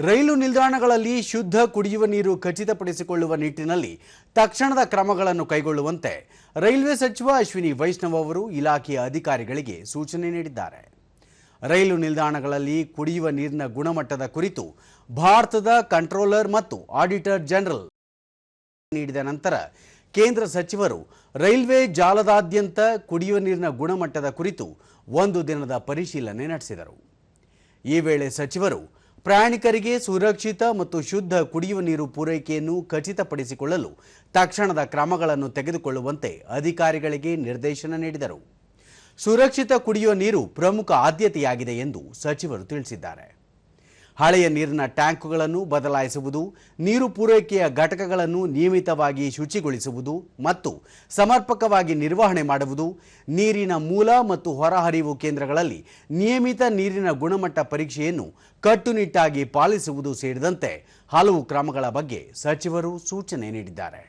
ರೈಲು ನಿಲ್ದಾಣಗಳಲ್ಲಿ ಶುದ್ಧ ಕುಡಿಯುವ ನೀರು ಖಚಿತಪಡಿಸಿಕೊಳ್ಳುವ ನಿಟ್ಟಿನಲ್ಲಿ ತಕ್ಷಣದ ಕ್ರಮಗಳನ್ನು ಕೈಗೊಳ್ಳುವಂತೆ ರೈಲ್ವೆ ಸಚಿವ ಅಶ್ವಿನಿ ವೈಷ್ಣವ್ ಅವರು ಇಲಾಖೆಯ ಅಧಿಕಾರಿಗಳಿಗೆ ಸೂಚನೆ ನೀಡಿದ್ದಾರೆ. ರೈಲು ನಿಲ್ದಾಣಗಳಲ್ಲಿ ಕುಡಿಯುವ ನೀರಿನ ಗುಣಮಟ್ಟದ ಕುರಿತು ಭಾರತದ ಕಂಟ್ರೋಲರ್ ಮತ್ತು ಆಡಿಟರ್ ಜನರಲ್ ನೀಡಿದ ನಂತರ ಕೇಂದ್ರ ಸಚಿವರು ರೈಲ್ವೆ ಜಾಲದಾದ್ಯಂತ ಕುಡಿಯುವ ನೀರಿನ ಗುಣಮಟ್ಟದ ಕುರಿತು ಒಂದು ದಿನದ ಪರಿಶೀಲನೆ ನಡೆಸಿದರು. ಈ ವೇಳೆ ಸಚಿವರು ಪ್ರಯಾಣಿಕರಿಗೆ ಸುರಕ್ಷಿತ ಮತ್ತು ಶುದ್ಧ ಕುಡಿಯುವ ನೀರು ಪೂರೈಕೆಯನ್ನು ಖಚಿತಪಡಿಸಿಕೊಳ್ಳಲು ತಕ್ಷಣದ ಕ್ರಮಗಳನ್ನು ತೆಗೆದುಕೊಳ್ಳುವಂತೆ ಅಧಿಕಾರಿಗಳಿಗೆ ನಿರ್ದೇಶನ ನೀಡಿದರು. ಸುರಕ್ಷಿತ ಕುಡಿಯುವ ನೀರು ಪ್ರಮುಖ ಆದ್ಯತೆಯಾಗಿದೆ ಎಂದು ಸಚಿವರು ತಿಳಿಸಿದ್ದಾರೆ. ಹಳೆಯ ನೀರಿನ ಟ್ಯಾಂಕ್ಗಳನ್ನು ಬದಲಾಯಿಸುವುದು, ನೀರು ಪೂರೈಕೆಯ ಘಟಕಗಳನ್ನು ನಿಯಮಿತವಾಗಿ ಶುಚಿಗೊಳಿಸುವುದು ಮತ್ತು ಸಮರ್ಪಕವಾಗಿ ನಿರ್ವಹಣೆ ಮಾಡುವುದು, ನೀರಿನ ಮೂಲ ಮತ್ತು ಹೊರಹರಿವು ಕೇಂದ್ರಗಳಲ್ಲಿ ನಿಯಮಿತ ನೀರಿನ ಗುಣಮಟ್ಟ ಪರೀಕ್ಷೆಯನ್ನು ಕಟ್ಟುನಿಟ್ಟಾಗಿ ಪಾಲಿಸುವುದು ಸೇರಿದಂತೆ ಹಲವು ಕ್ರಮಗಳ ಬಗ್ಗೆ ಸಚಿವರು ಸೂಚನೆ ನೀಡಿದ್ದಾರೆ.